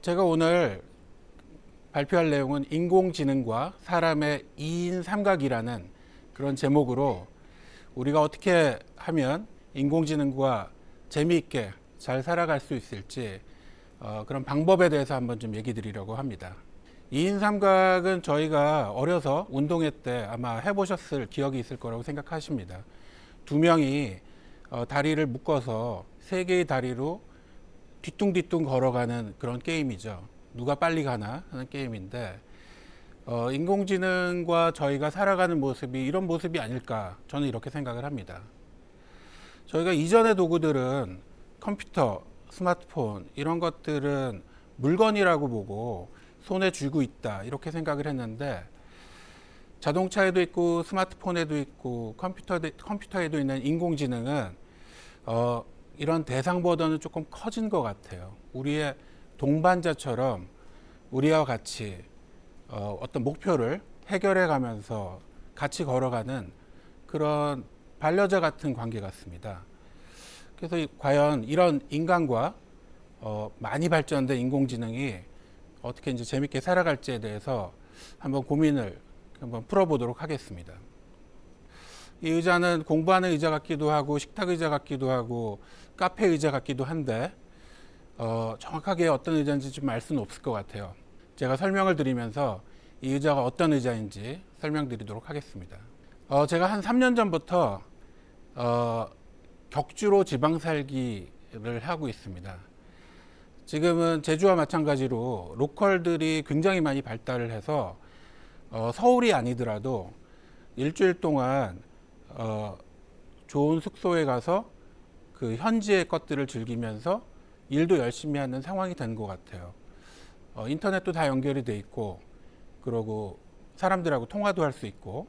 제가 오늘 발표할 내용은 인공지능과 사람의 2인 삼각이라는 그런 제목으로 우리가 어떻게 하면 인공지능과 재미있게 잘 살아갈 수 있을지 그런 방법에 대해서 한번 좀 얘기 드리려고 합니다. 2인 삼각은 저희가 어려서 운동회 때 아마 해보셨을 기억이 있을 거라고 생각하십니다. 두 명이 다리를 묶어서 세 개의 다리로 뒤뚱뒤뚱 걸어가는 그런 게임이죠. 누가 빨리 가나 하는 게임인데 인공지능과 저희가 살아가는 모습이 이런 모습이 아닐까 저는 이렇게 생각을 합니다. 저희가 이전의 도구들은 컴퓨터, 스마트폰 이런 것들은 물건이라고 보고 손에 쥐고 있다 이렇게 생각을 했는데 자동차에도 있고 스마트폰에도 있고 컴퓨터에도 있는 인공지능은 이런 대상보다는 조금 커진 것 같아요. 우리의 동반자처럼 우리와 같이 어떤 목표를 해결해 가면서 같이 걸어가는 그런 반려자 같은 관계 같습니다. 그래서 과연 이런 인간과 많이 발전된 인공지능이 어떻게 이제 재밌게 살아갈지에 대해서 한번 고민을 한번 풀어보도록 하겠습니다. 이 의자는 공부하는 의자 같기도 하고 식탁 의자 같기도 하고 카페 의자 같기도 한데 정확하게 어떤 의자인지 좀 알 수는 없을 것 같아요. 제가 설명을 드리면서 이 의자가 어떤 의자인지 설명드리도록 하겠습니다. 제가 한 3년 전부터 격주로 지방 살기를 하고 있습니다. 지금은 제주와 마찬가지로 로컬들이 굉장히 많이 발달을 해서 서울이 아니더라도 일주일 동안 좋은 숙소에 가서 그 현지의 것들을 즐기면서 일도 열심히 하는 상황이 된 것 같아요. 인터넷도 다 연결이 돼 있고 그러고 사람들하고 통화도 할 수 있고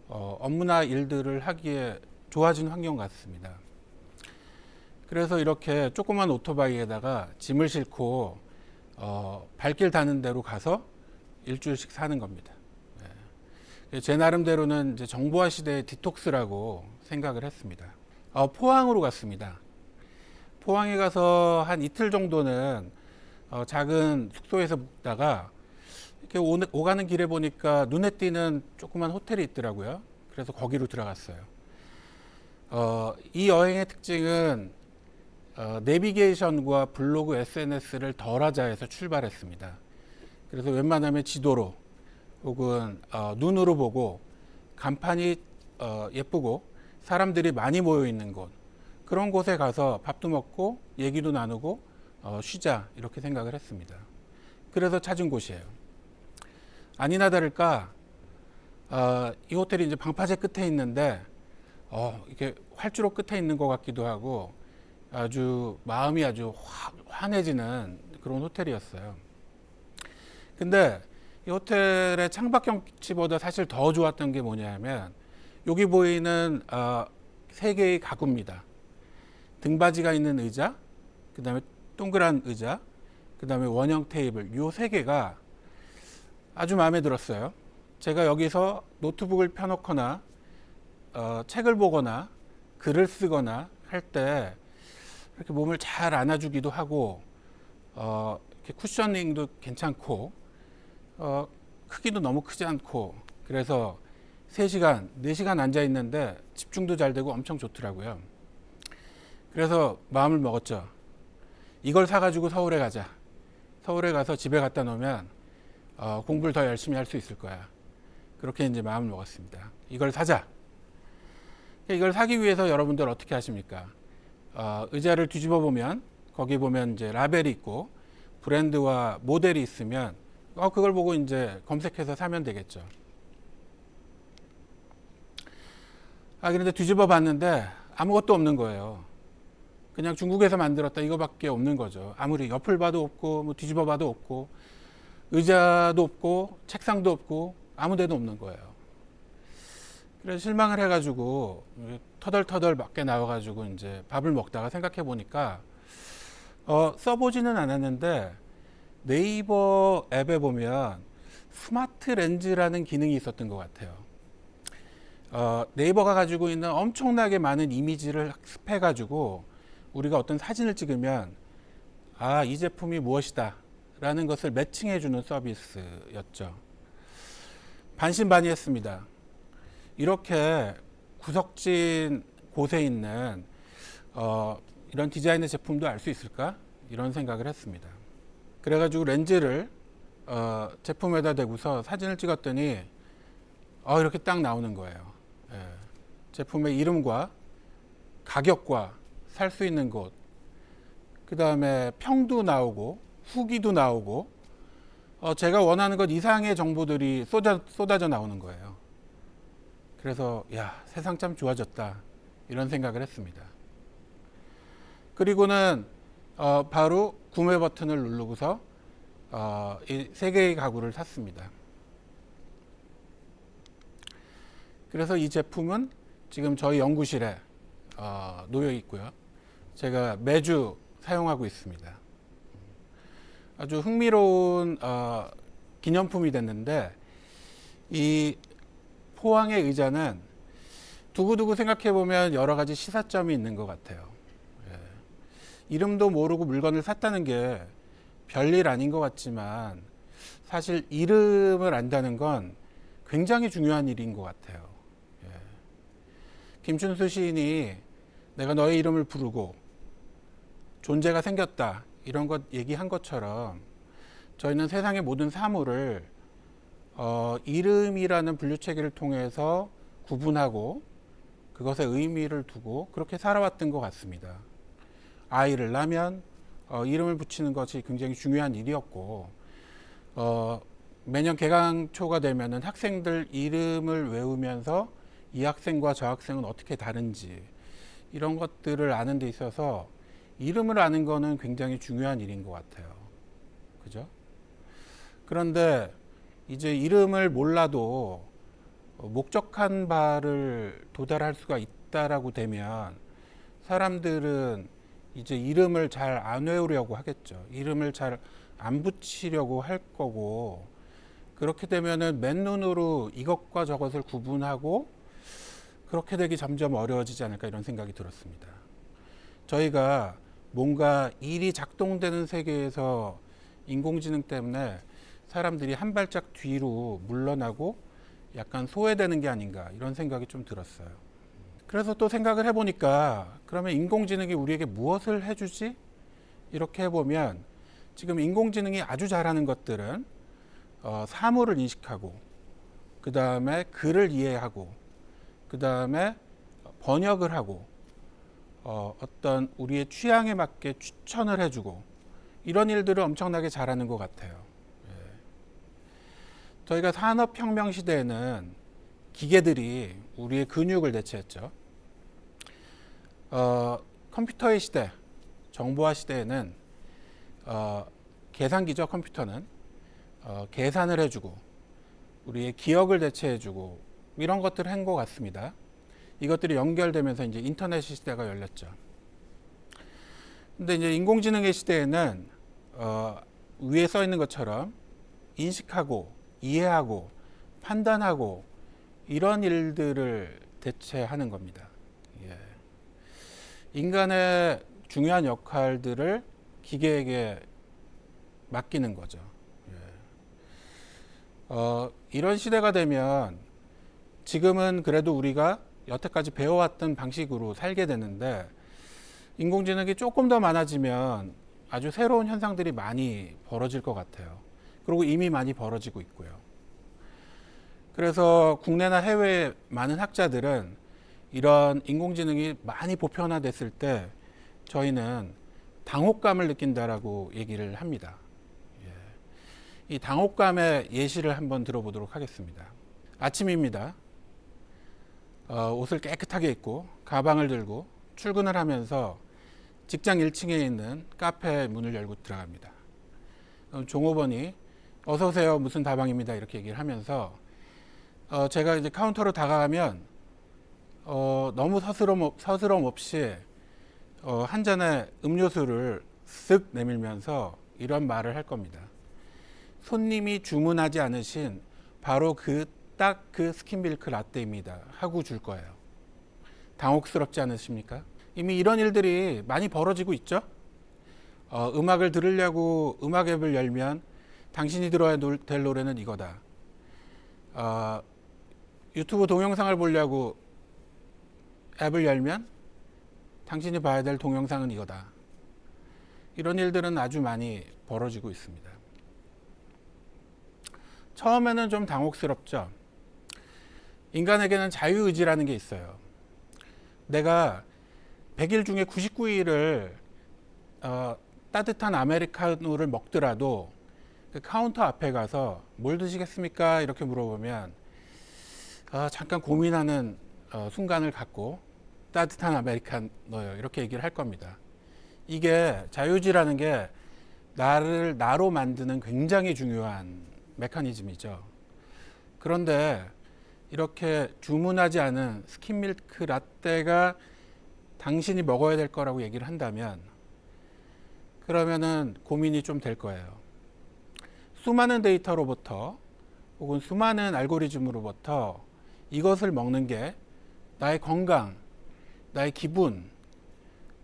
업무나 일들을 하기에 좋아진 환경 같습니다. 그래서 이렇게 조그만 오토바이에다가 짐을 싣고 발길 닿는 데로 가서 일주일씩 사는 겁니다. 네. 제 나름대로는 이제 정보화 시대의 디톡스라고 생각을 했습니다. 포항으로 갔습니다. 포항에 가서 한 이틀 정도는 작은 숙소에서 묵다가 이렇게 오가는 길에 보니까 눈에 띄는 조그만 호텔이 있더라고요. 그래서 거기로 들어갔어요. 이 여행의 특징은 내비게이션과 블로그, SNS를 덜 하자 해서 출발했습니다. 그래서 웬만하면 지도로 혹은 눈으로 보고 간판이 예쁘고 사람들이 많이 모여 있는 곳 그런 곳에 가서 밥도 먹고 얘기도 나누고 쉬자 이렇게 생각을 했습니다. 그래서 찾은 곳이에요. 아니나 다를까 이 호텔이 이제 방파제 끝에 있는데 이렇게 활주로 끝에 있는 것 같기도 하고 아주 마음이 아주 환해지는 그런 호텔이었어요. 근데 이 호텔의 창밖 경치보다 사실 더 좋았던 게 뭐냐면 여기 보이는 세 개의 가구입니다. 등받이가 있는 의자, 그 다음에 동그란 의자, 그 다음에 원형 테이블, 요 세 개가 아주 마음에 들었어요. 제가 여기서 노트북을 펴놓거나 책을 보거나 글을 쓰거나 할 때 이렇게 몸을 잘 안아주기도 하고 이렇게 쿠셔닝도 괜찮고 크기도 너무 크지 않고 그래서 3시간, 4시간 앉아 있는데 집중도 잘 되고 엄청 좋더라고요. 그래서 마음을 먹었죠. 이걸 사가지고 서울에 가자. 서울에 가서 집에 갖다 놓으면 공부를 더 열심히 할 수 있을 거야. 그렇게 이제 마음을 먹었습니다. 이걸 사자. 이걸 사기 위해서 여러분들 어떻게 하십니까? 의자를 뒤집어 보면 거기 보면 이제 라벨이 있고 브랜드와 모델이 있으면 그걸 보고 이제 검색해서 사면 되겠죠. 그런데 뒤집어 봤는데 아무것도 없는 거예요. 그냥 중국에서 만들었다 이거밖에 없는 거죠. 아무리 옆을 봐도 없고 뭐 뒤집어 봐도 없고 의자도 없고 책상도 없고 아무 데도 없는 거예요. 그래서 실망을 해가지고 터덜터덜 밖에 나와가지고 이제 밥을 먹다가 생각해 보니까 써보지는 않았는데 네이버 앱에 보면 스마트 렌즈라는 기능이 있었던 것 같아요. 네이버가 가지고 있는 엄청나게 많은 이미지를 학습해가지고 우리가 어떤 사진을 찍으면 이 제품이 무엇이다 라는 것을 매칭해주는 서비스였죠. 반신반의했습니다. 이렇게 구석진 곳에 있는 이런 디자인의 제품도 알 수 있을까? 이런 생각을 했습니다. 그래가지고 렌즈를 제품에다 대고서 사진을 찍었더니 이렇게 딱 나오는 거예요. 예. 제품의 이름과 가격과 살 수 있는 곳, 그 다음에 평도 나오고 후기도 나오고 제가 원하는 것 이상의 정보들이 쏟아져 나오는 거예요. 그래서 세상 참 좋아졌다 이런 생각을 했습니다. 그리고는 바로 구매 버튼을 누르고서 이 3개의 가구를 샀습니다. 그래서 이 제품은 지금 저희 연구실에 놓여 있고요. 제가 매주 사용하고 있습니다. 아주 흥미로운 기념품이 됐는데, 이 포항의 의자는 두고두고 생각해 보면 여러 가지 시사점이 있는 것 같아요. 이름도 모르고 물건을 샀다는 게 별일 아닌 것 같지만 사실 이름을 안다는 건 굉장히 중요한 일인 것 같아요. 김춘수 시인이 내가 너의 이름을 부르고 존재가 생겼다 이런 것 얘기한 것처럼 저희는 세상의 모든 사물을 이름이라는 분류체계를 통해서 구분하고 그것에 의미를 두고 그렇게 살아왔던 것 같습니다. 아이를 낳으면 이름을 붙이는 것이 굉장히 중요한 일이었고 매년 개강초가 되면은 학생들 이름을 외우면서 이 학생과 저 학생은 어떻게 다른지 이런 것들을 아는 데 있어서 이름을 아는 거는 굉장히 중요한 일인 것 같아요. 그죠? 그런데 이제 이름을 몰라도 목적한 바를 도달할 수가 있다라고 되면 사람들은 이제 이름을 잘 안 외우려고 하겠죠. 이름을 잘 안 붙이려고 할 거고, 그렇게 되면은 맨눈으로 이것과 저것을 구분하고 그렇게 되기 점점 어려워지지 않을까 이런 생각이 들었습니다. 저희가 뭔가 일이 작동되는 세계에서 인공지능 때문에 사람들이 한 발짝 뒤로 물러나고 약간 소외되는 게 아닌가 이런 생각이 좀 들었어요. 그래서 또 생각을 해보니까 그러면 인공지능이 우리에게 무엇을 해주지? 이렇게 해보면 지금 인공지능이 아주 잘하는 것들은 사물을 인식하고 그 다음에 글을 이해하고 그 다음에 번역을 하고 어떤 우리의 취향에 맞게 추천을 해주고 이런 일들을 엄청나게 잘하는 것 같아요. 저희가 산업혁명 시대에는 기계들이 우리의 근육을 대체했죠. 컴퓨터의 시대, 정보화 시대에는 계산기죠. 컴퓨터는 계산을 해주고 우리의 기억을 대체해주고 이런 것들을 한 것 같습니다. 이것들이 연결되면서 이제 인터넷 시대가 열렸죠. 근데 이제 인공지능의 시대에는 위에 써 있는 것처럼 인식하고 이해하고 판단하고 이런 일들을 대체하는 겁니다. 인간의 중요한 역할들을 기계에게 맡기는 거죠. 이런 시대가 되면 지금은 그래도 우리가 여태까지 배워왔던 방식으로 살게 되는데 인공지능이 조금 더 많아지면 아주 새로운 현상들이 많이 벌어질 것 같아요. 그리고 이미 많이 벌어지고 있고요. 그래서 국내나 해외 많은 학자들은 이런 인공지능이 많이 보편화됐을 때 저희는 당혹감을 느낀다라고 얘기를 합니다. 이 당혹감의 예시를 한번 들어보도록 하겠습니다. 아침입니다. 옷을 깨끗하게 입고 가방을 들고 출근을 하면서 직장 1층에 있는 카페 문을 열고 들어갑니다. 종업원이 어서 오세요, 무슨 다방입니다 이렇게 얘기를 하면서 제가 이제 카운터로 다가가면 너무 서스럼 없이 한 잔의 음료수를 쓱 내밀면서 이런 말을 할 겁니다. 손님이 주문하지 않으신 바로 딱 그 스킨밀크 라떼입니다 하고 줄 거예요. 당혹스럽지 않으십니까? 이미 이런 일들이 많이 벌어지고 있죠. 음악을 들으려고 음악 앱을 열면 당신이 들어야 될 노래는 이거다. 유튜브 동영상을 보려고 앱을 열면 당신이 봐야 될 동영상은 이거다. 이런 일들은 아주 많이 벌어지고 있습니다. 처음에는 좀 당혹스럽죠. 인간에게는 자유의지라는 게 있어요. 내가 100일 중에 99일을 따뜻한 아메리카노를 먹더라도 그 카운터 앞에 가서 뭘 드시겠습니까? 이렇게 물어보면 잠깐 고민하는 순간을 갖고 따뜻한 아메리카노요. 이렇게 얘기를 할 겁니다. 이게 자유의지라는 게 나를 나로 만드는 굉장히 중요한 메커니즘이죠. 그런데 이렇게 주문하지 않은 스킨밀크 라떼가 당신이 먹어야 될 거라고 얘기를 한다면 그러면은 고민이 좀 될 거예요. 수많은 데이터로부터 혹은 수많은 알고리즘으로부터 이것을 먹는 게 나의 건강, 나의 기분,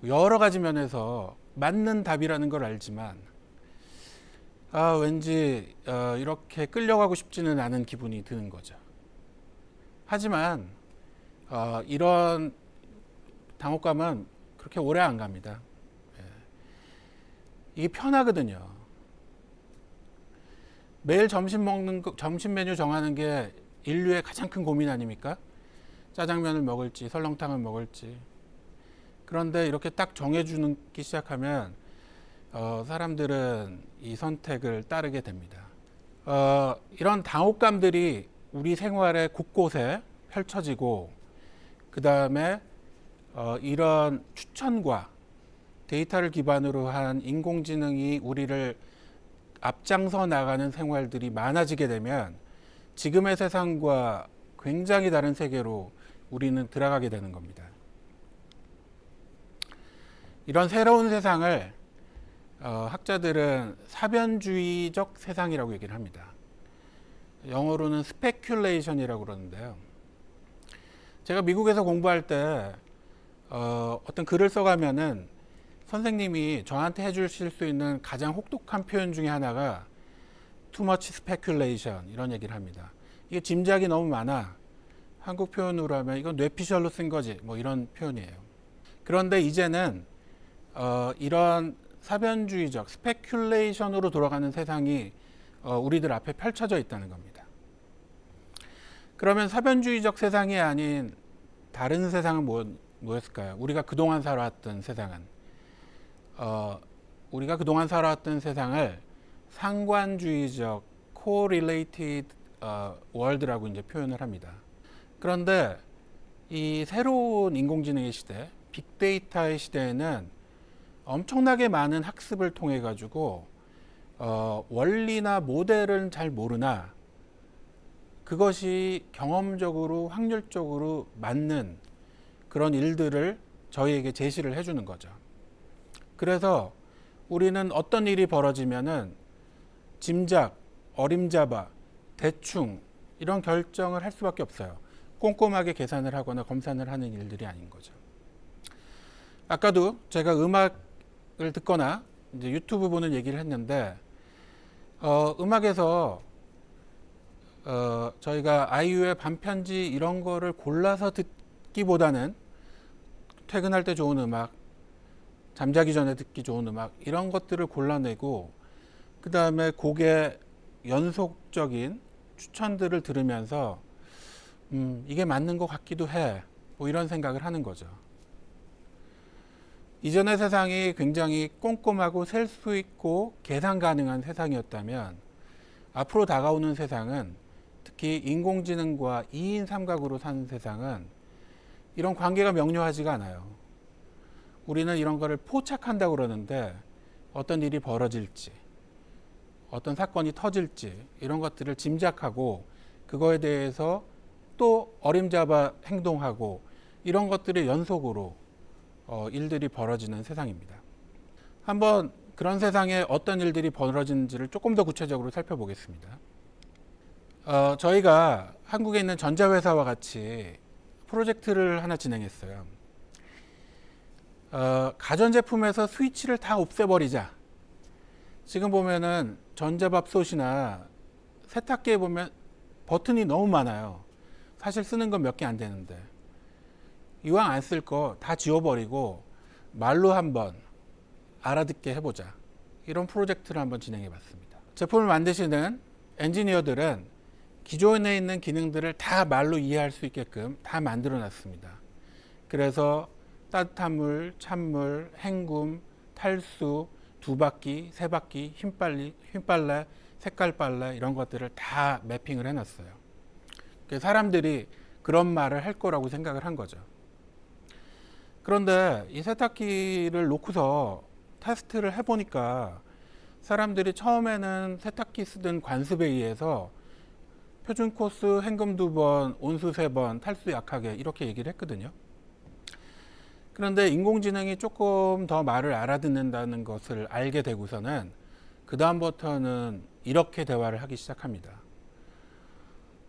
여러 가지 면에서 맞는 답이라는 걸 알지만 왠지 이렇게 끌려가고 싶지는 않은 기분이 드는 거죠. 하지만 이런 당혹감은 그렇게 오래 안 갑니다. 이게 편하거든요. 매일 점심 메뉴 정하는 게 인류의 가장 큰 고민 아닙니까? 짜장면을 먹을지 설렁탕을 먹을지. 그런데 이렇게 딱 정해주기 시작하면 사람들은 이 선택을 따르게 됩니다. 이런 당혹감들이 우리 생활의 곳곳에 펼쳐지고 그 다음에 이런 추천과 데이터를 기반으로 한 인공지능이 우리를 앞장서 나가는 생활들이 많아지게 되면 지금의 세상과 굉장히 다른 세계로 우리는 들어가게 되는 겁니다. 이런 새로운 세상을 학자들은 사변주의적 세상이라고 얘기를 합니다. 영어로는 스페큘레이션이라고 그러는데요. 제가 미국에서 공부할 때 어떤 글을 써가면은 선생님이 저한테 해주실 수 있는 가장 혹독한 표현 중에 하나가 too much speculation 이런 얘기를 합니다. 이게 짐작이 너무 많아. 한국 표현으로 하면 이건 뇌피셜로 쓴 거지 뭐 이런 표현이에요. 그런데 이제는 이런 사변주의적 스페큘레이션으로 돌아가는 세상이 우리들 앞에 펼쳐져 있다는 겁니다. 그러면 사변주의적 세상이 아닌 다른 세상은 뭐였을까요? 우리가 그동안 살아왔던 세상은 우리가 그동안 살아왔던 세상을 상관주의적 correlated world라고 이제 표현을 합니다. 그런데 이 새로운 인공지능의 시대, 빅데이터의 시대에는 엄청나게 많은 학습을 통해 가지고 원리나 모델은 잘 모르나 그것이 경험적으로 확률적으로 맞는 그런 일들을 저희에게 제시를 해주는 거죠. 그래서 우리는 어떤 일이 벌어지면은 짐작, 어림잡아, 대충 이런 결정을 할 수밖에 없어요. 꼼꼼하게 계산을 하거나 검산을 하는 일들이 아닌 거죠. 아까도 제가 음악을 듣거나 이제 유튜브 보는 얘기를 했는데 음악에서 저희가 아이유의 반편지 이런 거를 골라서 듣기보다는 퇴근할 때 좋은 음악, 잠자기 전에 듣기 좋은 음악 이런 것들을 골라내고 그 다음에 곡의 연속적인 추천들을 들으면서 이게 맞는 것 같기도 해 뭐 이런 생각을 하는 거죠. 이전의 세상이 굉장히 꼼꼼하고 셀 수 있고 계산 가능한 세상이었다면 앞으로 다가오는 세상은 특히 인공지능과 2인 삼각으로 사는 세상은 이런 관계가 명료하지가 않아요. 우리는 이런 거를 포착한다고 그러는데 어떤 일이 벌어질지 어떤 사건이 터질지 이런 것들을 짐작하고 그거에 대해서 또 어림잡아 행동하고 이런 것들의 연속으로 일들이 벌어지는 세상입니다. 한번 그런 세상에 어떤 일들이 벌어지는지를 조금 더 구체적으로 살펴보겠습니다. 저희가 한국에 있는 전자회사와 같이 프로젝트를 하나 진행했어요. 가전제품에서 스위치를 다 없애버리자 지금 보면은 전자밥솥이나 세탁기에 보면 버튼이 너무 많아요. 사실 쓰는 건 몇 개 안 되는데 이왕 안 쓸 거 다 지워버리고 말로 한번 알아듣게 해보자. 이런 프로젝트를 한번 진행해 봤습니다. 제품을 만드시는 엔지니어들은 기존에 있는 기능들을 다 말로 이해할 수 있게끔 다 만들어 놨습니다. 그래서 따뜻한 물, 찬물, 헹굼, 탈수, 두 바퀴, 세 바퀴, 흰빨래, 색깔빨래 이런 것들을 다 매핑을 해놨어요. 사람들이 그런 말을 할 거라고 생각을 한 거죠. 그런데 이 세탁기를 놓고서 테스트를 해보니까 사람들이 처음에는 세탁기 쓰던 관습에 의해서 표준 코스 헹굼 2번, 온수 3번, 탈수 약하게 이렇게 얘기를 했거든요. 그런데 인공지능이 조금 더 말을 알아듣는다는 것을 알게 되고서는 그 다음부터는 이렇게 대화를 하기 시작합니다.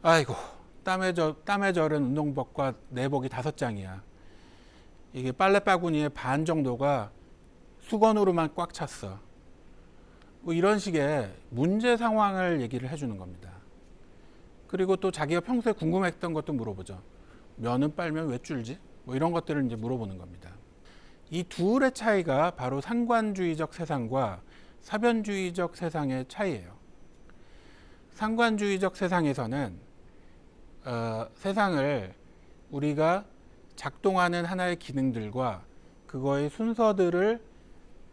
아이고, 땀에 절은 운동복과 내복이 5장이야. 이게 빨래 바구니의 반 정도가 수건으로만 꽉 찼어. 뭐 이런 식의 문제 상황을 얘기를 해주는 겁니다. 그리고 또 자기가 평소에 궁금했던 것도 물어보죠. 면은 빨면 왜 줄지? 뭐 이런 것들을 이제 물어보는 겁니다. 이 둘의 차이가 바로 상관주의적 세상과 사변주의적 세상의 차이예요. 상관주의적 세상에서는 세상을 우리가 작동하는 하나의 기능들과 그거의 순서들을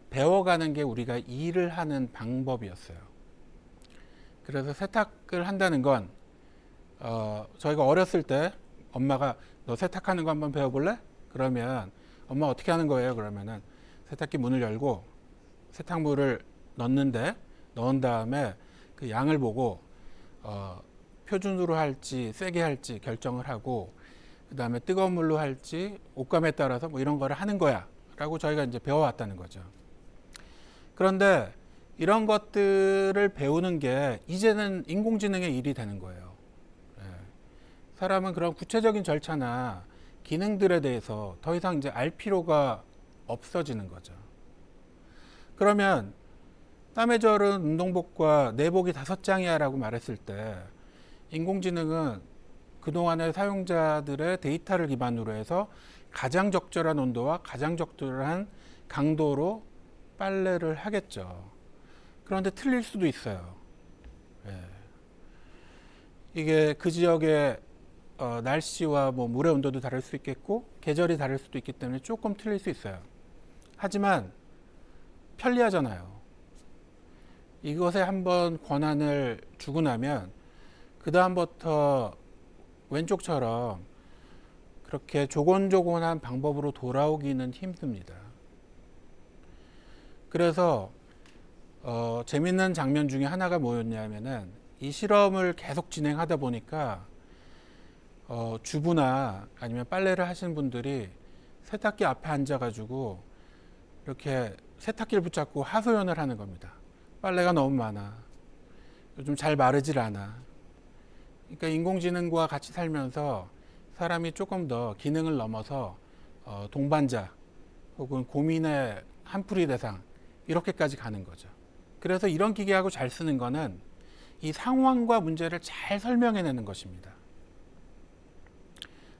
배워가는 게 우리가 일을 하는 방법이었어요. 그래서 세탁을 한다는 건 저희가 어렸을 때 엄마가 너 세탁하는 거 한번 배워볼래? 그러면 엄마 어떻게 하는 거예요? 그러면은 세탁기 문을 열고 세탁물을 넣은 다음에 그 양을 보고 표준으로 할지 세게 할지 결정을 하고 그 다음에 뜨거운 물로 할지 옷감에 따라서 뭐 이런 거를 하는 거야 라고 저희가 이제 배워왔다는 거죠. 그런데 이런 것들을 배우는 게 이제는 인공지능의 일이 되는 거예요. 사람은 그런 구체적인 절차나 기능들에 대해서 더 이상 이제 알 필요가 없어지는 거죠. 그러면 땀에 절은 운동복과 내복이 5장이야 라고 말했을 때 인공지능은 그동안의 사용자들의 데이터를 기반으로 해서 가장 적절한 온도와 가장 적절한 강도로 빨래를 하겠죠. 그런데 틀릴 수도 있어요. 이게 그 지역의 날씨와 뭐 물의 온도도 다를 수 있겠고 계절이 다를 수도 있기 때문에 조금 틀릴 수 있어요. 하지만 편리하잖아요. 이것에 한번 권한을 주고 나면 그 다음부터 왼쪽처럼 그렇게 조곤조곤한 방법으로 돌아오기는 힘듭니다. 그래서 재밌는 장면 중에 하나가 뭐였냐면은 이 실험을 계속 진행하다 보니까 주부나 아니면 빨래를 하시는 분들이 세탁기 앞에 앉아가지고 이렇게 세탁기를 붙잡고 하소연을 하는 겁니다. 빨래가 너무 많아. 요즘 잘 마르질 않아. 그러니까 인공지능과 같이 살면서 사람이 조금 더 기능을 넘어서 동반자 혹은 고민의 한풀이 대상 이렇게까지 가는 거죠. 그래서 이런 기계하고 잘 쓰는 거는 이 상황과 문제를 잘 설명해내는 것입니다.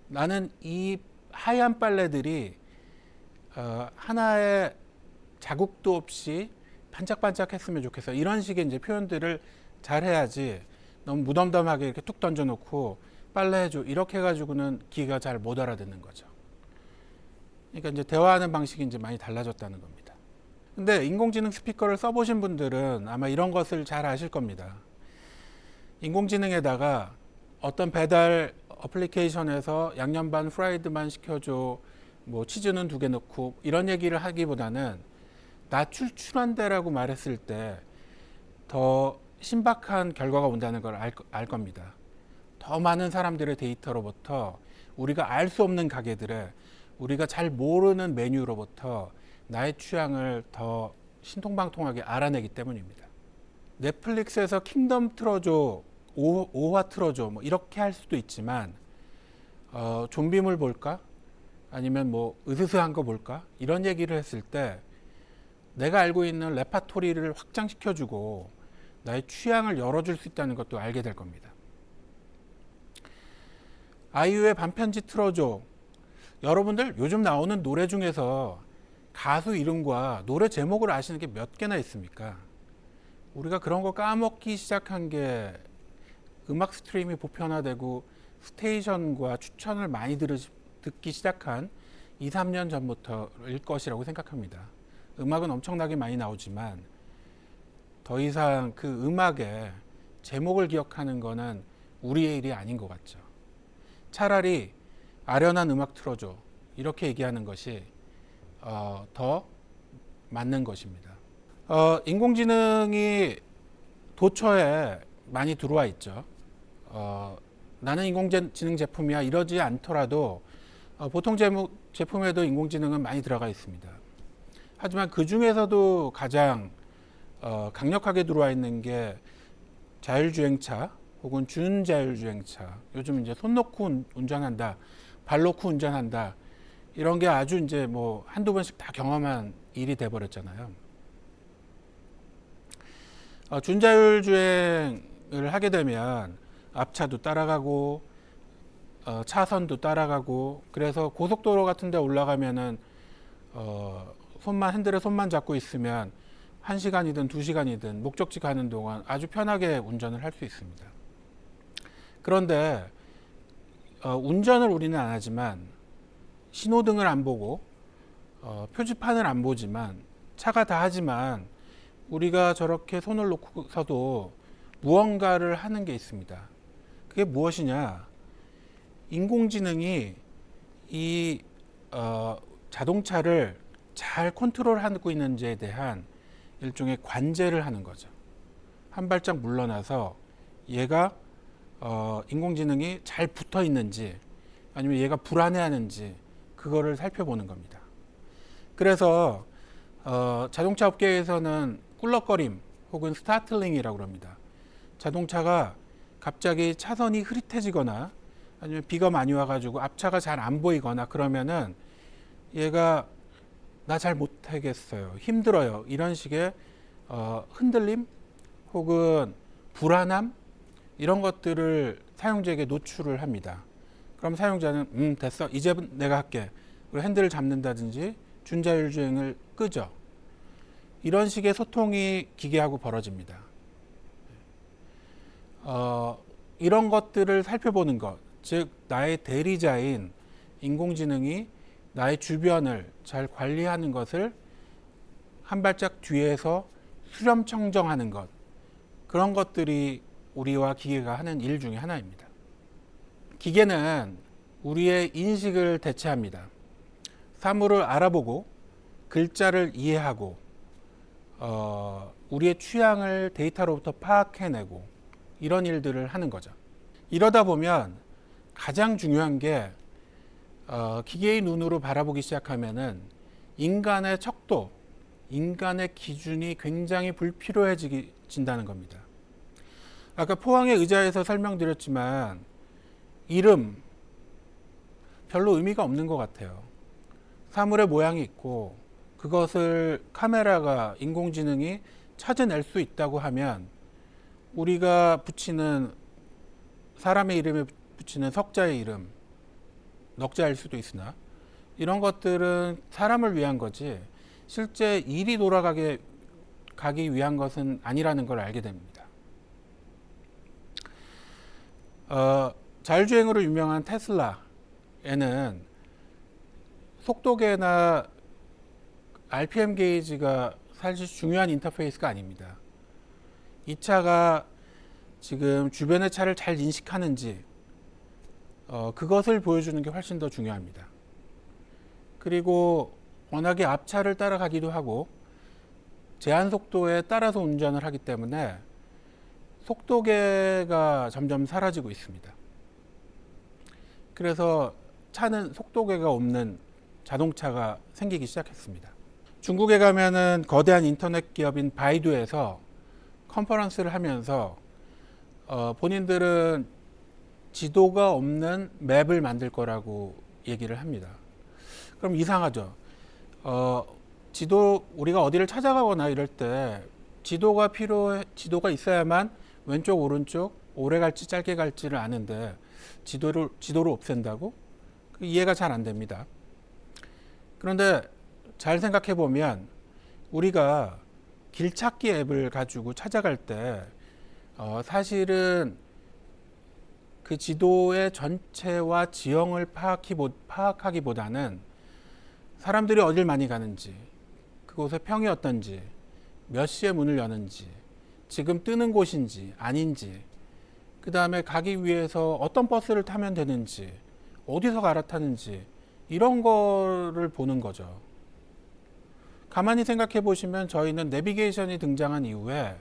나는 이 하얀 빨래들이 하나의 자국도 없이 반짝반짝 했으면 좋겠어. 이런 식의 이제 표현들을 잘 해야지 너무 무덤덤하게 이렇게 툭 던져놓고 빨래해줘. 이렇게 해가지고는 기계가 잘 못 알아듣는 거죠. 그러니까 이제 대화하는 방식이 이제 많이 달라졌다는 겁니다. 근데 인공지능 스피커를 써보신 분들은 아마 이런 것을 잘 아실 겁니다. 인공지능에다가 어떤 배달 어플리케이션에서 양념 반 프라이드만 시켜줘, 뭐 치즈는 2개 넣고 이런 얘기를 하기보다는 나 출출한데라고 말했을 때 더 신박한 결과가 온다는 걸 알 겁니다. 더 많은 사람들의 데이터로부터 우리가 알 수 없는 가게들의 우리가 잘 모르는 메뉴로부터 나의 취향을 더 신통방통하게 알아내기 때문입니다. 넷플릭스에서 킹덤 틀어줘, 5화 틀어줘, 뭐 이렇게 할 수도 있지만 좀비물 볼까? 아니면 뭐 으스스한 거 볼까? 이런 얘기를 했을 때 내가 알고 있는 레파토리를 확장시켜주고 나의 취향을 열어줄 수 있다는 것도 알게 될 겁니다. 아이유의 반편지 틀어줘. 여러분들 요즘 나오는 노래 중에서 가수 이름과 노래 제목을 아시는 게 몇 개나 있습니까? 우리가 그런 거 까먹기 시작한 게 음악 스트리밍이 보편화되고 스테이션과 추천을 많이 듣기 시작한 2, 3년 전부터일 것이라고 생각합니다. 음악은 엄청나게 많이 나오지만 더 이상 그 음악의 제목을 기억하는 거는 우리의 일이 아닌 것 같죠. 차라리 아련한 음악 틀어줘 이렇게 얘기하는 것이 더 맞는 것입니다. 인공지능이 도처에 많이 들어와 있죠. 나는 인공지능 제품이야 이러지 않더라도 보통 제품에도 인공지능은 많이 들어가 있습니다. 하지만 그 중에서도 가장 강력하게 들어와 있는 게 자율주행차 혹은 준자율주행차. 요즘 이제 손 놓고 운전한다, 발 놓고 운전한다 이런 게 아주 이제 뭐 한두 번씩 다 경험한 일이 돼버렸잖아요. 준자율주행을 하게 되면 앞차도 따라가고 차선도 따라가고 그래서 고속도로 같은 데 올라가면은 핸들에 손만 잡고 있으면 1시간이든 2시간이든 목적지 가는 동안 아주 편하게 운전을 할 수 있습니다. 그런데 운전을 우리는 안 하지만 신호등을 안 보고 표지판을 안 보지만 차가 다 하지만 우리가 저렇게 손을 놓고서도 무언가를 하는 게 있습니다. 그게 무엇이냐? 인공지능이 이 자동차를 잘 컨트롤하고 있는지에 대한 일종의 관제를 하는 거죠. 한 발짝 물러나서 얘가 인공지능이 잘 붙어 있는지 아니면 얘가 불안해하는지 그거를 살펴보는 겁니다. 그래서 자동차 업계에서는 꿀럭거림 혹은 스타틀링이라고 합니다. 자동차가 갑자기 차선이 흐릿해지거나 아니면 비가 많이 와가지고 앞차가 잘 안 보이거나 그러면은 얘가 나 잘 못하겠어요, 힘들어요 이런 식의 흔들림 혹은 불안함 이런 것들을 사용자에게 노출을 합니다. 그럼 사용자는 됐어 이제 내가 할게 핸들을 잡는다든지 준자율주행을 끄죠. 이런 식의 소통이 기계하고 벌어집니다. 이런 것들을 살펴보는 것, 즉 나의 대리자인 인공지능이 나의 주변을 잘 관리하는 것을 한 발짝 뒤에서 수렴청정하는 것, 그런 것들이 우리와 기계가 하는 일 중에 하나입니다. 기계는 우리의 인식을 대체합니다. 사물을 알아보고 글자를 이해하고 우리의 취향을 데이터로부터 파악해내고 이런 일들을 하는 거죠. 이러다 보면 가장 중요한 게 기계의 눈으로 바라보기 시작하면은 인간의 척도, 인간의 기준이 굉장히 불필요해진다는 겁니다. 아까 포항의 의자에서 설명드렸지만 이름 별로 의미가 없는 것 같아요. 사물의 모양이 있고 그것을 카메라가 인공지능이 찾아낼 수 있다고 하면 우리가 붙이는 사람의 이름에 붙이는 석자의 이름 넉자일 수도 있으나 이런 것들은 사람을 위한 거지 실제 일이 가기 위한 것은 아니라는 걸 알게 됩니다. 자율주행으로 유명한 테슬라에는 속도계나 RPM 게이지가 사실 중요한 인터페이스가 아닙니다. 이 차가 지금 주변의 차를 잘 인식하는지 그것을 보여주는 게 훨씬 더 중요합니다. 그리고 워낙에 앞차를 따라가기도 하고 제한 속도에 따라서 운전을 하기 때문에 속도계가 점점 사라지고 있습니다. 그래서 차는 속도계가 없는 자동차가 생기기 시작했습니다. 중국에 가면은 거대한 인터넷 기업인 바이두에서 컨퍼런스를 하면서 본인들은 지도가 없는 맵을 만들 거라고 얘기를 합니다. 그럼 이상하죠. 우리가 어디를 찾아가거나 이럴 때 지도가 있어야만 왼쪽 오른쪽 오래 갈지 짧게 갈지를 아는데 지도를 없앤다고? 이해가 잘 안 됩니다. 그런데 잘 생각해 보면 우리가 길찾기 앱을 가지고 찾아갈 때 사실은 그 지도의 전체와 지형을 파악하기보다는 사람들이 어딜 많이 가는지, 그곳의 평이 어떤지, 몇 시에 문을 여는지, 지금 뜨는 곳인지 아닌지, 그 다음에 가기 위해서 어떤 버스를 타면 되는지, 어디서 갈아타는지 이런 거를 보는 거죠. 가만히 생각해 보시면 저희는 내비게이션이 등장한 이후에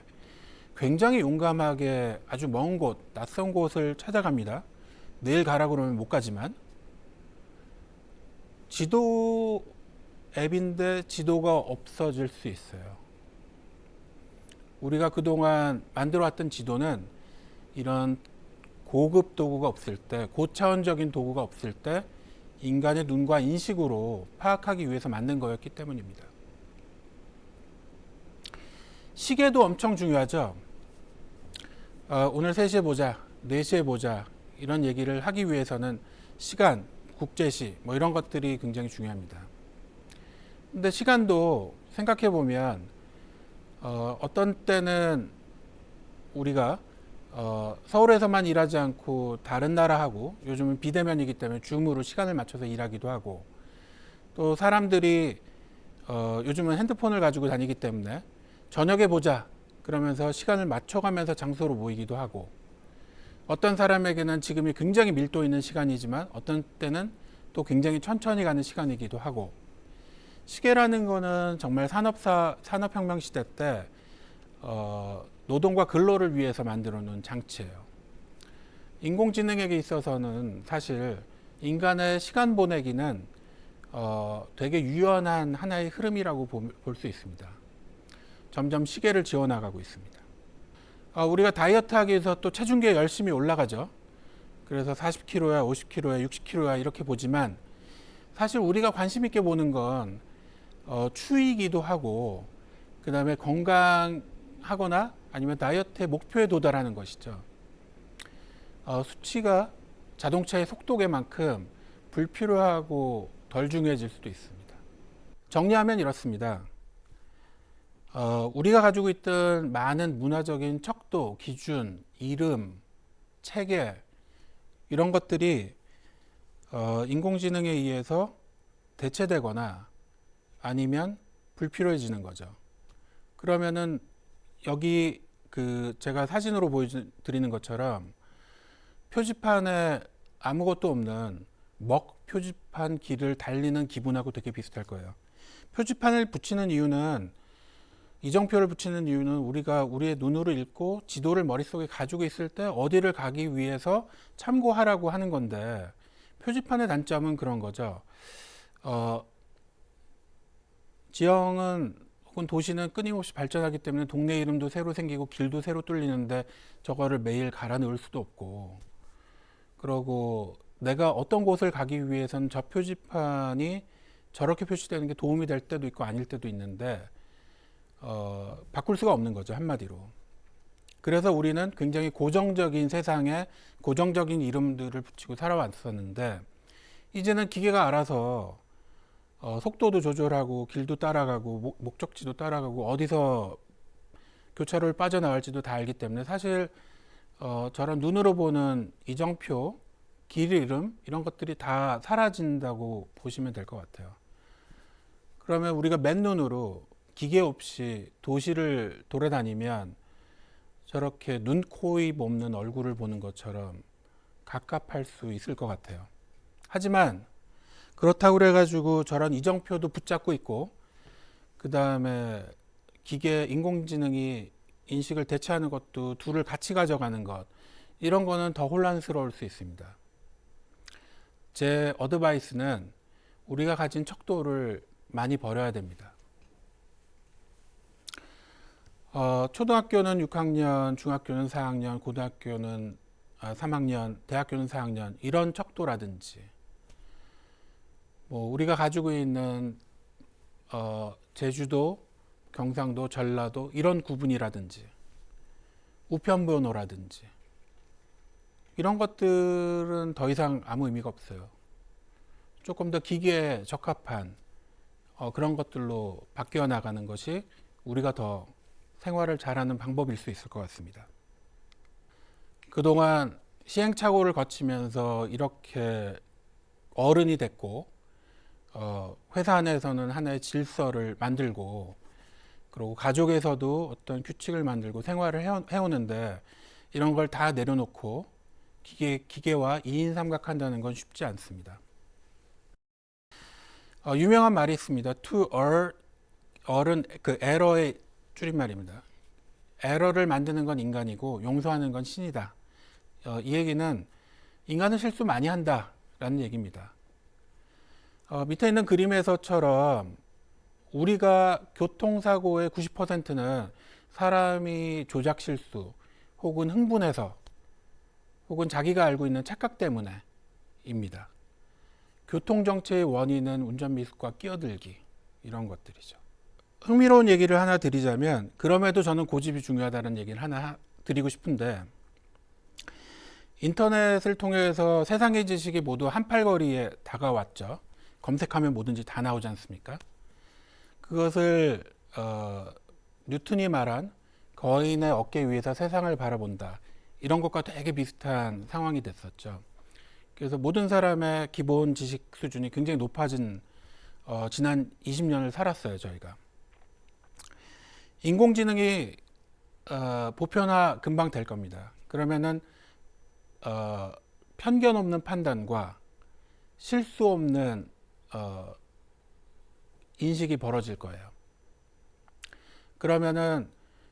굉장히 용감하게 아주 먼 곳, 낯선 곳을 찾아갑니다. 내일 가라 그러면 못 가지만 지도 앱인데 지도가 없어질 수 있어요. 우리가 그동안 만들어왔던 지도는 이런 고급 도구가 없을 때, 고차원적인 도구가 없을 때 인간의 눈과 인식으로 파악하기 위해서 만든 거였기 때문입니다. 시계도 엄청 중요하죠. 오늘 3시에 보자, 4시에 보자 이런 얘기를 하기 위해서는 시간, 국제시 뭐 이런 것들이 굉장히 중요합니다. 근데 시간도 생각해 보면 어떤 때는 우리가 서울에서만 일하지 않고 다른 나라하고, 요즘은 비대면이기 때문에 줌으로 시간을 맞춰서 일하기도 하고, 또 사람들이 요즘은 핸드폰을 가지고 다니기 때문에 저녁에 보자 그러면서 시간을 맞춰가면서 장소로 모이기도 하고, 어떤 사람에게는 지금이 굉장히 밀도 있는 시간이지만 어떤 때는 또 굉장히 천천히 가는 시간이기도 하고, 시계라는 거는 정말 산업혁명 시대 때 노동과 근로를 위해서 만들어 놓은 장치예요. 인공지능에게 있어서는 사실 인간의 시간 보내기는 되게 유연한 하나의 흐름이라고 볼 수 있습니다. 점점 시계를 지워나가고 있습니다. 우리가 다이어트 하기 위해서 또 체중계 열심히 올라가죠. 그래서 40kg야, 50kg야, 60kg야 이렇게 보지만 사실 우리가 관심 있게 보는 건 추이기도 하고, 그 다음에 건강하거나 아니면 다이어트의 목표에 도달하는 것이죠. 수치가 자동차의 속도계만큼 불필요하고 덜 중요해질 수도 있습니다. 정리하면 이렇습니다. 우리가 가지고 있던 많은 문화적인 척도, 기준, 이름, 체계 이런 것들이 인공지능에 의해서 대체되거나 아니면 불필요해지는 거죠. 그러면은 여기 제가 사진으로 보여드리는 것처럼 표지판에 아무것도 없는 먹 표지판 길을 달리는 기분하고 되게 비슷할 거예요. 표지판을 붙이는 이유는, 이정표를 붙이는 이유는 우리가 우리의 눈으로 읽고 지도를 머릿속에 가지고 있을 때 어디를 가기 위해서 참고하라고 하는 건데, 표지판의 단점은 그런 거죠. 지형은 혹은 도시는 끊임없이 발전하기 때문에 동네 이름도 새로 생기고 길도 새로 뚫리는데 저거를 매일 갈아 넣을 수도 없고, 그러고 내가 어떤 곳을 가기 위해서는 저 표지판이 저렇게 표시되는 게 도움이 될 때도 있고 아닐 때도 있는데 바꿀 수가 없는 거죠, 한마디로. 그래서 우리는 굉장히 고정적인 세상에 고정적인 이름들을 붙이고 살아왔었는데, 이제는 기계가 알아서 속도도 조절하고 길도 따라가고 목적지도 따라가고 어디서 교차로를 빠져나갈지도 다 알기 때문에 사실 저런 눈으로 보는 이정표, 길 이름 이런 것들이 다 사라진다고 보시면 될 것 같아요. 그러면 우리가 맨눈으로 기계 없이 도시를 돌아다니면 저렇게 눈, 코, 입 없는 얼굴을 보는 것처럼 갑갑할 수 있을 것 같아요. 하지만 그렇다고 그래가지고 저런 이정표도 붙잡고 있고, 그 다음에 기계, 인공지능이 인식을 대체하는 것도 둘을 같이 가져가는 것, 이런 거는 더 혼란스러울 수 있습니다. 제 어드바이스는 우리가 가진 척도를 많이 버려야 됩니다. 초등학교는 6학년, 중학교는 4학년, 고등학교는 3학년, 대학교는 4학년 이런 척도라든지, 우리가 가지고 있는 제주도, 경상도, 전라도 이런 구분이라든지 우편번호라든지 이런 것들은 더 이상 아무 의미가 없어요. 조금 더 기계에 적합한 그런 것들로 바뀌어 나가는 것이 우리가 더 생활을 잘하는 방법일 수 있을 것 같습니다. 그동안 시행착오를 거치면서 이렇게 어른이 됐고 회사 안에서는 하나의 질서를 만들고 그리고 가족에서도 어떤 규칙을 만들고 생활을 해오는데 이런 걸 다 내려놓고 기계와 2인 삼각한다는 건 쉽지 않습니다. 유명한 말이 있습니다. To err은 그 에러의 줄임말입니다. 에러를 만드는 건 인간이고 용서하는 건 신이다. 이 얘기는 인간은 실수 많이 한다라는 얘기입니다. 밑에 있는 그림에서처럼 우리가 교통사고의 90%는 사람이 조작 실수 혹은 흥분해서 혹은 자기가 알고 있는 착각 때문에입니다. 교통정체의 원인은 운전미숙과 끼어들기 이런 것들이죠. 흥미로운 얘기를 하나 드리자면 그럼에도 저는 고집이 중요하다는 얘기를 하나 드리고 싶은데 인터넷을 통해서 세상의 지식이 모두 한팔거리에 다가왔죠. 검색하면 뭐든지 다 나오지 않습니까? 그것을 뉴턴이 말한 거인의 어깨 위에서 세상을 바라본다 이런 것과 되게 비슷한 상황이 됐었죠. 그래서 모든 사람의 기본 지식 수준이 굉장히 높아진 지난 20년을 살았어요. 저희가 인공지능이 보편화 금방 될 겁니다. 그러면은 편견 없는 판단과 실수 없는 인식이 벌어질 거예요. 그러면은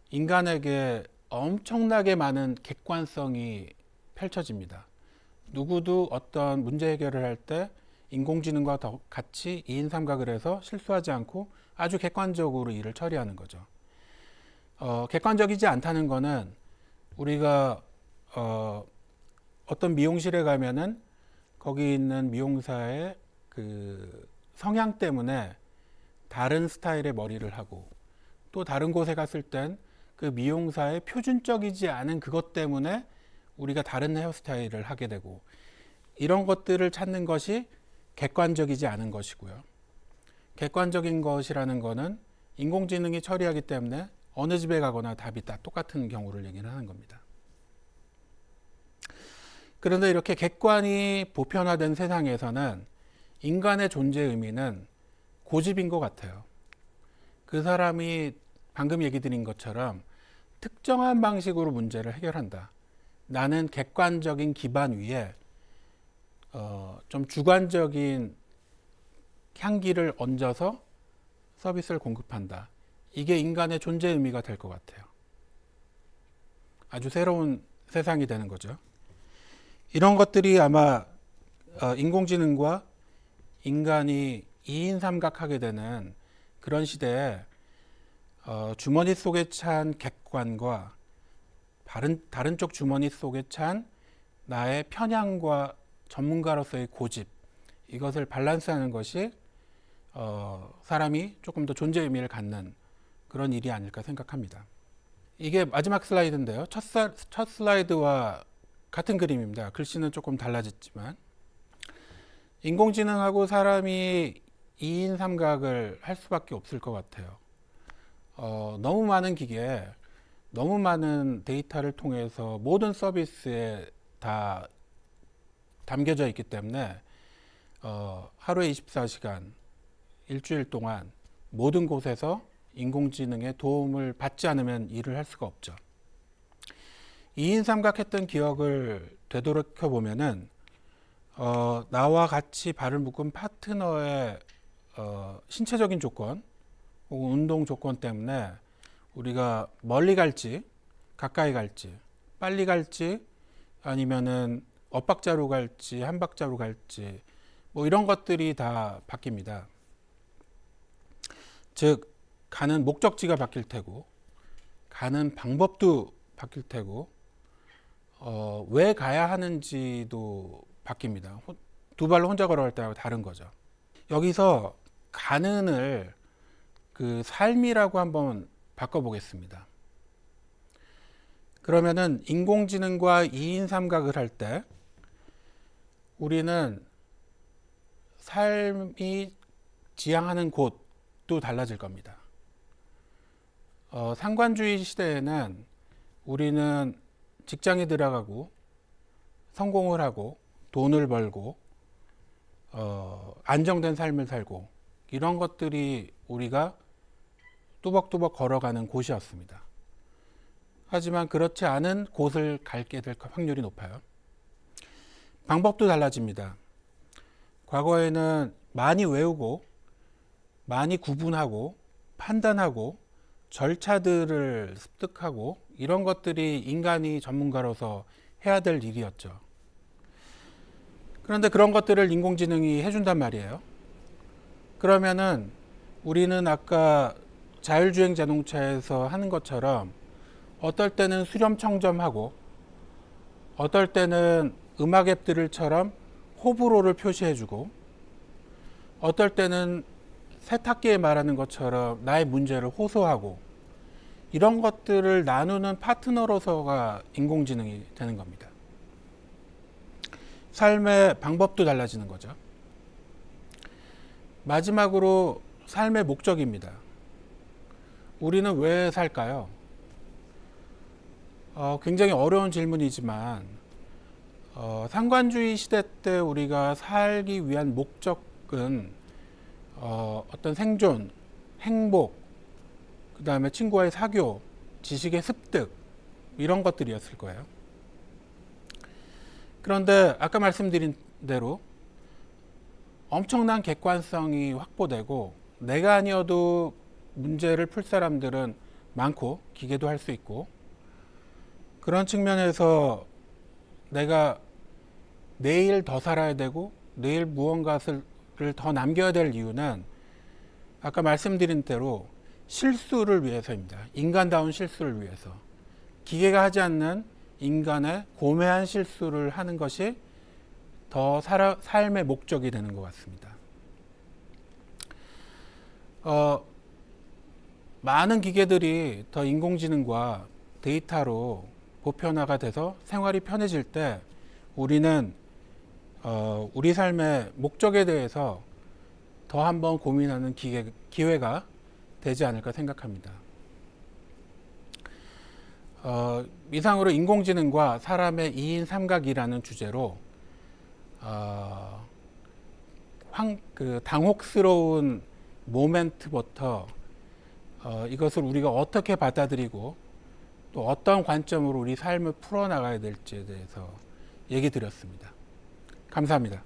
인간에게 엄청나게 많은 객관성이 펼쳐집니다. 누구도 어떤 문제 해결을 할 때 인공지능과 같이 2인 삼각을 해서 실수하지 않고 아주 객관적으로 일을 처리하는 거죠. 객관적이지 않다는 거는 우리가 어떤 미용실에 가면은 거기 있는 미용사의 그 성향 때문에 다른 스타일의 머리를 하고 또 다른 곳에 갔을 땐 그 미용사의 표준적이지 않은 그것 때문에 우리가 다른 헤어스타일을 하게 되고 이런 것들을 찾는 것이 객관적이지 않은 것이고요. 객관적인 것이라는 거는 인공지능이 처리하기 때문에 어느 집에 가거나 답이 다 똑같은 경우를 얘기를 하는 겁니다. 그런데 이렇게 객관이 보편화된 세상에서는 인간의 존재 의미는 고집인 것 같아요. 그 사람이 방금 얘기 드린 것처럼 특정한 방식으로 문제를 해결한다. 나는 객관적인 기반 위에 좀 주관적인 향기를 얹어서 서비스를 공급한다. 이게 인간의 존재 의미가 될 것 같아요. 아주 새로운 세상이 되는 거죠. 이런 것들이 아마 인공지능과 인간이 2인 삼각하게 되는 그런 시대에 주머니 속에 찬 객관과 다른 쪽 주머니 속에 찬 나의 편향과 전문가로서의 고집 이것을 밸런스하는 것이 사람이 조금 더 존재 의미를 갖는 그런 일이 아닐까 생각합니다. 이게 마지막 슬라이드인데요. 첫 슬라이드와 같은 그림입니다. 글씨는 조금 달라졌지만 인공지능하고 사람이 2인 삼각을 할 수밖에 없을 것 같아요. 너무 많은 기계에 너무 많은 데이터를 통해서 모든 서비스에 다 담겨져 있기 때문에 하루에 24시간 일주일 동안 모든 곳에서 인공지능의 도움을 받지 않으면 일을 할 수가 없죠. 2인 삼각했던 기억을 되돌이켜 보면은 나와 같이 발을 묶은 파트너의 신체적인 조건 혹은 운동 조건 때문에 우리가 멀리 갈지 가까이 갈지 빨리 갈지 아니면은 엇박자로 갈지 한 박자로 갈지 뭐 이런 것들이 다 바뀝니다. 즉 가는 목적지가 바뀔 테고 가는 방법도 바뀔 테고 왜 가야 하는지도 바뀝니다. 두 발로 혼자 걸어갈 때하고 다른 거죠. 여기서 가는을 그 삶이라고 한번 바꿔보겠습니다. 그러면은 인공지능과 2인 삼각을 할 때 우리는 삶이 지향하는 곳도 달라질 겁니다. 상관주의 시대에는 우리는 직장에 들어가고 성공을 하고 돈을 벌고 안정된 삶을 살고 이런 것들이 우리가 뚜벅뚜벅 걸어가는 곳이었습니다. 하지만 그렇지 않은 곳을 가게 될 확률이 높아요. 방법도 달라집니다. 과거에는 많이 외우고 많이 구분하고 판단하고 절차들을 습득하고 이런 것들이 인간이 전문가로서 해야 될 일이었죠. 그런데 그런 것들을 인공지능이 해준단 말이에요. 그러면은 우리는 아까 자율주행 자동차에서 하는 것처럼 어떨 때는 수렴청점하고 어떨 때는 음악 앱들처럼 호불호를 표시해주고 어떨 때는 세탁기에 말하는 것처럼 나의 문제를 호소하고 이런 것들을 나누는 파트너로서가 인공지능이 되는 겁니다. 삶의 방법도 달라지는 거죠. 마지막으로 삶의 목적입니다. 우리는 왜 살까요? 굉장히 어려운 질문이지만 상관주의 시대 때 우리가 살기 위한 목적은 어떤 생존, 행복, 그 다음에 친구와의 사교, 지식의 습득 이런 것들이었을 거예요. 그런데 아까 말씀드린 대로 엄청난 객관성이 확보되고 내가 아니어도 문제를 풀 사람들은 많고 기계도 할 수 있고 그런 측면에서 내가 내일 더 살아야 되고 내일 무언가를 더 남겨야 될 이유는 아까 말씀드린 대로 실수를 위해서입니다. 인간다운 실수를 위해서. 기계가 하지 않는 인간의 고매한 실수를 하는 것이 더 삶의 목적이 되는 것 같습니다. 많은 기계들이 더 인공지능과 데이터로 보편화가 돼서 생활이 편해질 때 우리는 우리 삶의 목적에 대해서 더 한번 고민하는 기회가 되지 않을까 생각합니다. 이상으로 인공지능과 사람의 2인 삼각이라는 주제로 당혹스러운 모멘트부터 이것을 우리가 어떻게 받아들이고 또 어떤 관점으로 우리 삶을 풀어나가야 될지에 대해서 얘기 드렸습니다. 감사합니다.